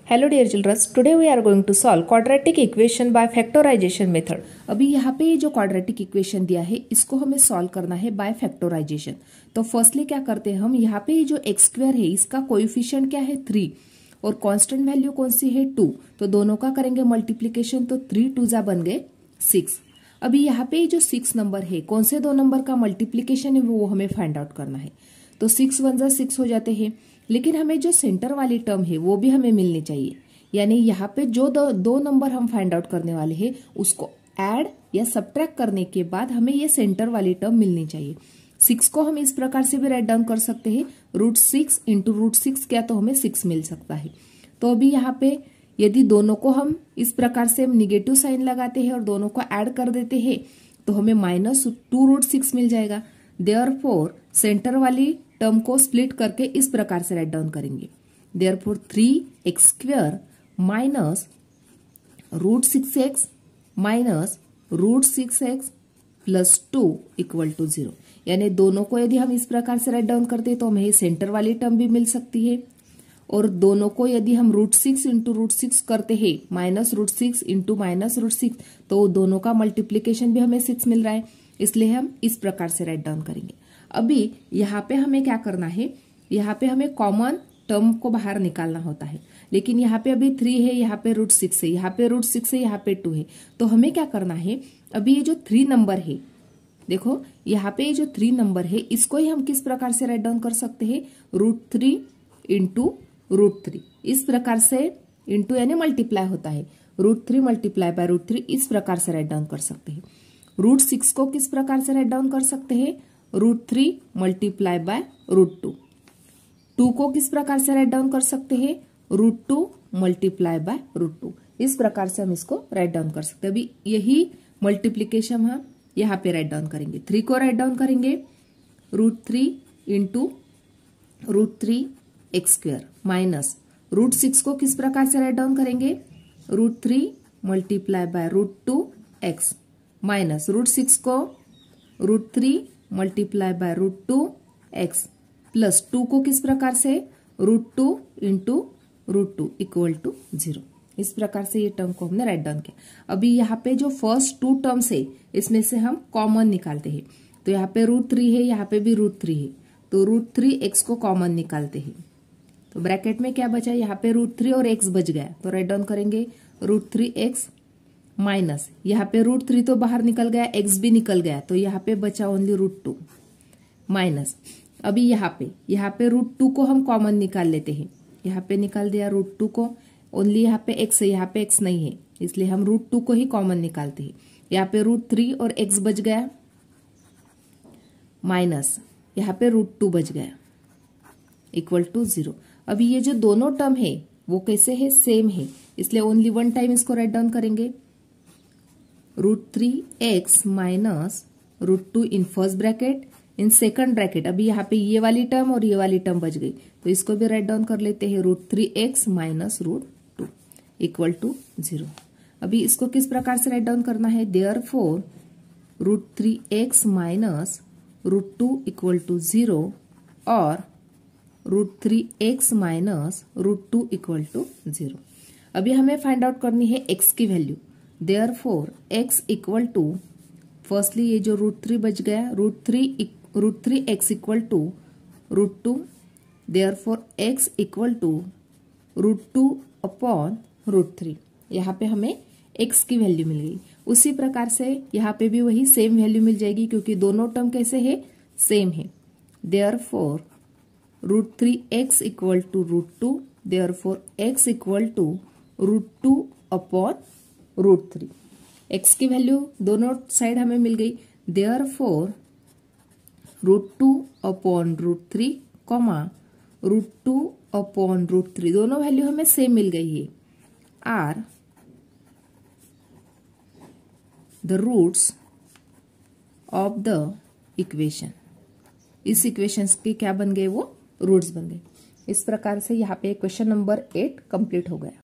Hello dear children, today we are going to solve quadratic equation by factorization method। अभी यहाँ पे जो quadratic equation दिया है इसको हमें solve करना है by factorization। तो फर्स्टली क्या करते हैं हम, यहाँ पे जो x स्क्वायर है इसका कोएफिशिएंट क्या है 3 और कांस्टेंट वैल्यू कौन सी है 2। तो दोनों का करेंगे मल्टीप्लीकेशन, तो 3 2 जा बन गए 6। अभी यहाँ पे जो 6 नंबर है कौन से दो नंबर का मल्टीप्लीकेशन है वो हमें फाइंड आउट करना है। तो 6 1 जा 6 हो जाते हैं, लेकिन हमें जो सेंटर वाली टर्म है वो भी हमें मिलनी चाहिए। यानी यहाँ पे जो दो नंबर हम फाइंड आउट करने वाले हैं उसको ऐड या सब्ट्रैक्ट करने के बाद हमें ये सेंटर वाली टर्म मिलनी चाहिए। 6 को हम इस प्रकार से भी राइट डाउन कर सकते हैं, √6 इंटू √6 क्या, तो हमें 6 मिल सकता है। तो अभी यहाँ पे यदि दोनों को हम इस प्रकार से निगेटिव साइन लगाते हैं और दोनों को ऐड कर देते हैं तो हमें -2√6 मिल जाएगा। देयरफॉर सेंटर वाली टर्म को स्प्लिट करके इस प्रकार से राइट डाउन करेंगे। Therefore 3x² minus √6x minus √6x plus 2 equal to 0। यानी दोनों को यदि हम इस प्रकार से राइट डाउन करते हैं तो हमें सेंटर वाली टर्म भी मिल सकती है, और दोनों को यदि हम √6 इंटू √6 करते हैं -√6 इंटू -√6 तो दोनों का मल्टीप्लीकेशन भी हमें 6 मिल रहा है, इसलिए हम इस प्रकार से राइट डाउन करेंगे। अभी यहाँ पे हमें क्या करना है, यहाँ पे हमें कॉमन टर्म को बाहर निकालना होता है, लेकिन यहाँ पे अभी 3 है, यहाँ पे √6 है, यहाँ पे √6 है, यहाँ पे 2 है। तो हमें क्या करना है, अभी ये जो 3 नंबर है, देखो यहाँ पे जो 3 नंबर है इसको ही हम किस प्रकार से राइट डाउन कर सकते हैं, √3 इंटू √3 इस प्रकार से, इंटू यानी मल्टीप्लाई होता है, √3 मल्टीप्लाई बाय √3 इस प्रकार से राइट डाउन कर सकते हैं। √6 को किस प्रकार से राइट डाउन कर सकते हैं, √3 मल्टीप्लाई बाय √2। 2 को किस प्रकार से राइट डाउन कर सकते हैं, √2 मल्टीप्लाई बाय √2। इस प्रकार से हम इसको राइट डाउन कर सकते हैं। अभी यही मल्टीप्लीकेशन हम यहाँ पे राइट डाउन करेंगे। 3 को राइट डाउन करेंगे √3 इंटू √3x² माइनस √6 को किस प्रकार से राइट डाउन करेंगे, √3 मल्टीप्लाई बाय √2x माइनस √6 को √3 मल्टीप्लाई बाय √2x प्लस 2 को किस प्रकार से, √2 इंटू √2 इक्वल टू 0। इस प्रकार से ये टर्म को हमने राइट डाउन किया। अभी यहाँ पे जो फर्स्ट 2 टर्म्स है इसमें से हम कॉमन निकालते हैं। तो यहाँ पे √3 है, यहाँ पे भी √3 है, तो √3x को कॉमन निकालते हैं। तो ब्रैकेट में क्या बचा, यहाँ पे √3 और x बच गया, तो राइट डाउन करेंगे √3x माइनस यहाँ पे √3 तो बाहर निकल गया, x भी निकल गया, तो यहाँ पे बचा ओनली √2 माइनस। अभी यहाँ पे √2 को हम कॉमन निकाल लेते हैं। यहाँ पे निकाल दिया √2 को, ओनली यहाँ पे x है, यहाँ पे x नहीं है, इसलिए हम √2 को ही कॉमन निकालते हैं। यहाँ पे √3 और x बच गया माइनस यहाँ पे √2 बच गया इक्वल टू 0। अभी ये जो दोनों टर्म है वो कैसे है, सेम है, इसलिए ओनली वन टाइम इसको राइट डाउन करेंगे। √3x minus √2 in first bracket, in second bracket. अभी यहाँ पे ये वाली टर्म और ये वाली टर्म बच गई, तो इसको भी राइट डाउन कर लेते हैं, √3x माइनस √2 इक्वल टू 0। अभी इसको किस प्रकार से राइट डाउन करना है, therefore √3x minus √2 equal to 0 और √3x माइनस √2 इक्वल टू 0। अभी हमें फाइंड आउट करनी है x की value. Therefore x equal to, firstly ये जो √3 बच गया, √3x equal to √2, therefore x equal to √2 upon √3। यहाँ पे हमें x की वैल्यू मिल गई। उसी प्रकार से यहाँ पे भी वही सेम वैल्यू मिल जाएगी, क्योंकि दोनों टर्म कैसे है, सेम है। Therefore √3x equal to √2, therefore x equal to √2 upon √3। x की वैल्यू दोनों साइड हमें मिल गई। देयरफॉर √2 अपॉन √3 कॉमा √2 अपॉन √3 दोनों वैल्यू हमें सेम मिल गई है, are the roots of the equation. इस इक्वेशन के क्या बन गए, वो रूट्स बन गए। इस प्रकार से यहाँ पे क्वेश्चन नंबर 8 कंप्लीट हो गया।